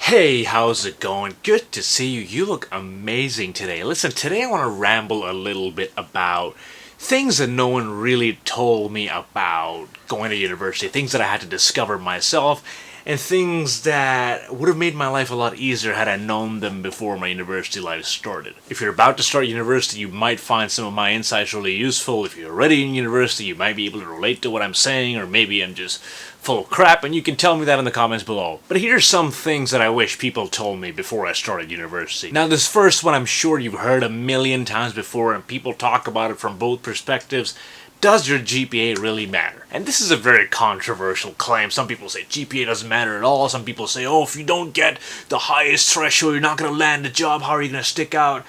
Hey, how's it going? Good to see you. You look amazing today. Listen, today I want to ramble a little bit about things that no one really told me about going to university, things that I had to discover myself, and things that would have made my life a lot easier had I known them before my university life started. If you're about to start university, you might find some of my insights really useful. If you're already in university, you might be able to relate to what I'm saying, or maybe I'm just full of crap, and you can tell me that in the comments below. But here's some things that I wish people told me before I started university. Now, this first one I'm sure you've heard a million times before, and people talk about it from both perspectives. Does your GPA really matter? And this is a very controversial claim. Some people say GPA doesn't matter at all. Some people say, oh, if you don't get the highest threshold, you're not going to land a job. How are you going to stick out?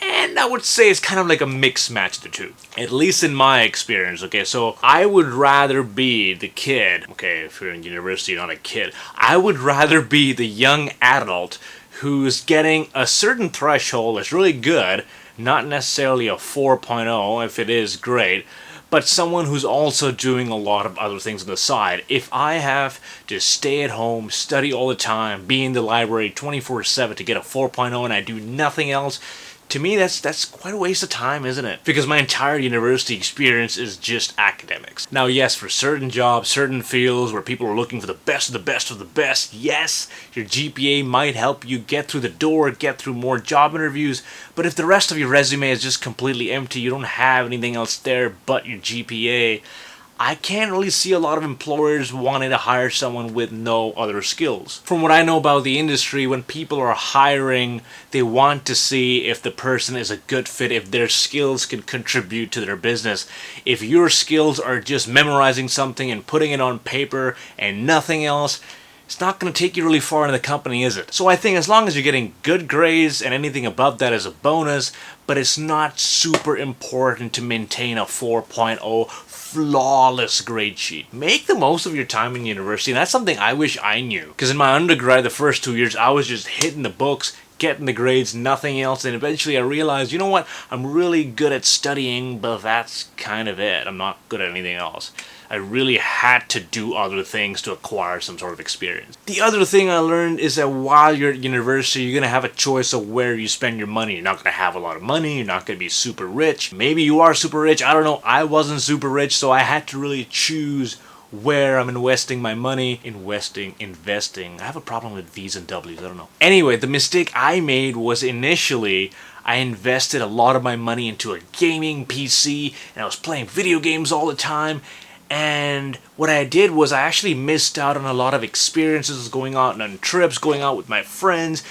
And I would say it's kind of like a mixed match of the two. At least in my experience, okay? So I would rather be the kid, okay, if you're in university, you're not a kid. I would rather be the young adult who's getting a certain threshold that's really good, not necessarily a 4.0, if it is great, but someone who's also doing a lot of other things on the side. If I have to stay at home, study all the time, be in the library 24/7 to get a 4.0 and I do nothing else, to me, that's quite a waste of time, isn't it? Because my entire university experience is just academics. Now, yes, for certain jobs, certain fields where people are looking for the best of the best of the best, yes, your GPA might help you get through the door, get through more job interviews, but if the rest of your resume is just completely empty, you don't have anything else there but your GPA, I can't really see a lot of employers wanting to hire someone with no other skills. From what I know about the industry, when people are hiring, they want to see if the person is a good fit, if their skills can contribute to their business. If your skills are just memorizing something and putting it on paper and nothing else, it's not going to take you really far in the company, is it? So I think as long as you're getting good grades and anything above that is a bonus, but it's not super important to maintain a 4.0 flawless grade sheet. Make the most of your time in university, and that's something I wish I knew. Because in my undergrad, the first 2 years, I was just hitting the books, getting the grades, nothing else, and eventually I realized, you know what, I'm really good at studying, but that's kind of it. I'm not good at anything else. I really had to do other things to acquire some sort of experience. The other thing I learned is that while you're at university, you're going to have a choice of where you spend your money. You're not going to have a lot of money. You're not going to be super rich. Maybe you are super rich. I don't know. I wasn't super rich, so I had to really choose where I'm investing my money. Investing. I have a problem with V's and W's. I don't know. Anyway, the mistake I made was initially I invested a lot of my money into a gaming PC, and I was playing video games all the time. And what I did was I actually missed out on a lot of experiences, going out on trips, going out with my friends.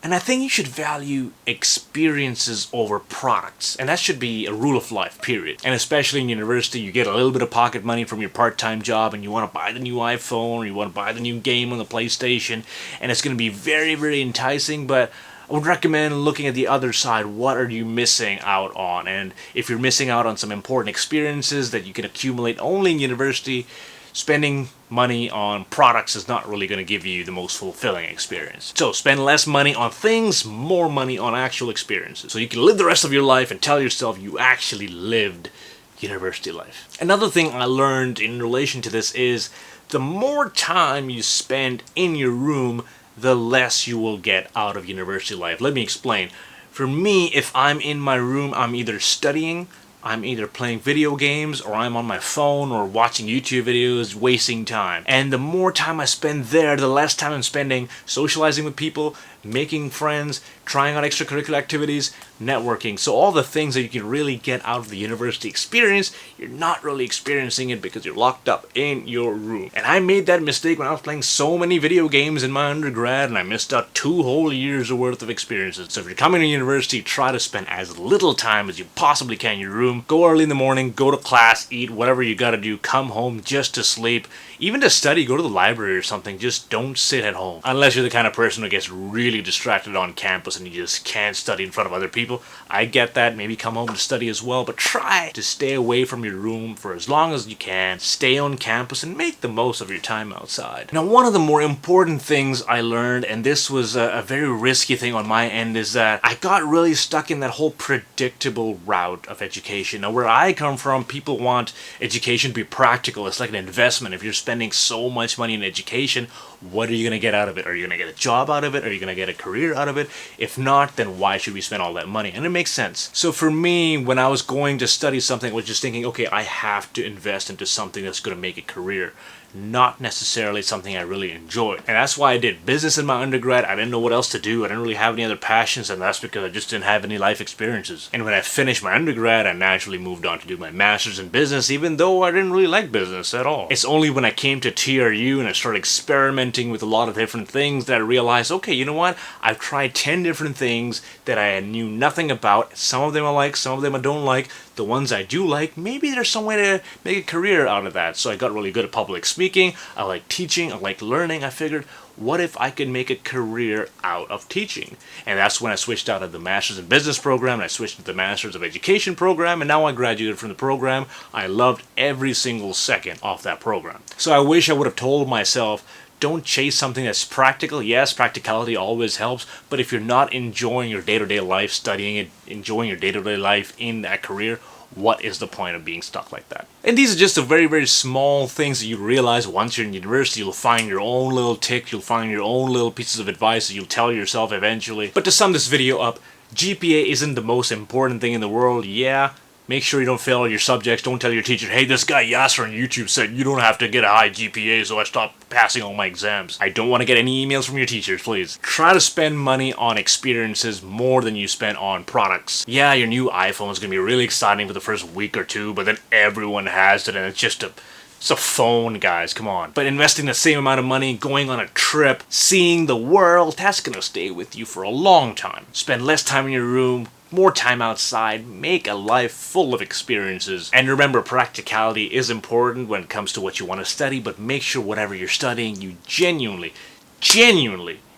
And I think you should value experiences over products. And that should be a rule of life, period. And especially in university, you get a little bit of pocket money from your part-time job and you want to buy the new iPhone or you want to buy the new game on the PlayStation. And it's going to be very, very enticing, but I would recommend looking at the other side. What are you missing out on? And if you're missing out on some important experiences that you can accumulate only in university, spending money on products is not really going to give you the most fulfilling experience. So spend less money on things, more money on actual experiences. So you can live the rest of your life and tell yourself you actually lived university life. Another thing I learned in relation to this is the more time you spend in your room, the less you will get out of university life. Let me explain. For me, if I'm in my room, I'm either studying, I'm either playing video games, or I'm on my phone or watching YouTube videos, wasting time. And the more time I spend there, the less time I'm spending socializing with people, making friends, trying out extracurricular activities, networking. So all the things that you can really get out of the university experience, you're not really experiencing it because you're locked up in your room. And I made that mistake when I was playing so many video games in my undergrad, and I missed out 2 whole years worth of experiences. So if you're coming to university, try to spend as little time as you possibly can in your room. Go early in the morning, go to class, eat whatever you gotta do, come home just to sleep. Even to study, go to the library or something. Just don't sit at home. Unless you're the kind of person who gets really distracted on campus and you just can't study in front of other people. people. I get that. Maybe come home to study as well, but try to stay away from your room for as long as you can. Stay on campus and make the most of your time outside. Now, one of the more important things I learned, and this was a very risky thing on my end, is that I got really stuck in that whole predictable route of education. Now, where I come from, people want education to be practical. It's like an investment. If you're spending so much money in education, what are you going to get out of it? Are you going to get a job out of it? Are you going to get a career out of it? If not, then why should we spend all that money? And it makes sense. So for me, when I was going to study something, I was just thinking, okay, I have to invest into something that's going to make a career. Not necessarily something I really enjoy. And that's why I did business in my undergrad. I didn't know what else to do. I didn't really have any other passions, and that's because I just didn't have any life experiences. And when I finished my undergrad, I naturally moved on to do my master's in business, even though I didn't really like business at all. It's only when I came to TRU and I started experimenting with a lot of different things that I realized, okay, you know what? I've tried 10 different things that I knew nothing about. Some of them I like, some of them I don't like. The ones I do like, maybe there's some way to make a career out of that. So I got really good at public speaking. I like teaching. I like learning. I figured, what if I could make a career out of teaching? And that's when I switched out of the Master's in Business program, and I switched to the Master's of Education program, and now I graduated from the program. I loved every single second of that program. So I wish I would have told myself, don't chase something that's practical. Yes, practicality always helps, but if you're not enjoying your day-to-day life studying it, enjoying your day-to-day life in that career, what is the point of being stuck like that? And these are just the very, very small things that you realize once you're in university. You'll find your own little tics, you'll find your own little pieces of advice that you'll tell yourself eventually. But to sum this video up, GPA isn't the most important thing in the world, yeah. Make sure you don't fail all your subjects. Don't tell your teacher, hey, this guy Yasser on YouTube said you don't have to get a high GPA, so I stopped passing all my exams. I don't want to get any emails from your teachers, please. Try to spend money on experiences more than you spend on products. Yeah, your new iPhone is going to be really exciting for the first week or two, but then everyone has it and it's just it's a phone, guys, come on. But investing the same amount of money, going on a trip, seeing the world, that's going to stay with you for a long time. Spend less time in your room, more time outside, make a life full of experiences. And remember, practicality is important when it comes to what you want to study, but make sure whatever you're studying, you genuinely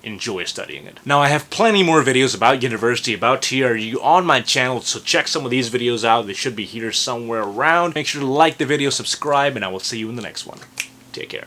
enjoy studying it. Now, I have plenty more videos about university, about TRU on my channel, so check some of these videos out. They should be here somewhere around. Make sure to like the video, subscribe, and I will see you in the next one. Take care.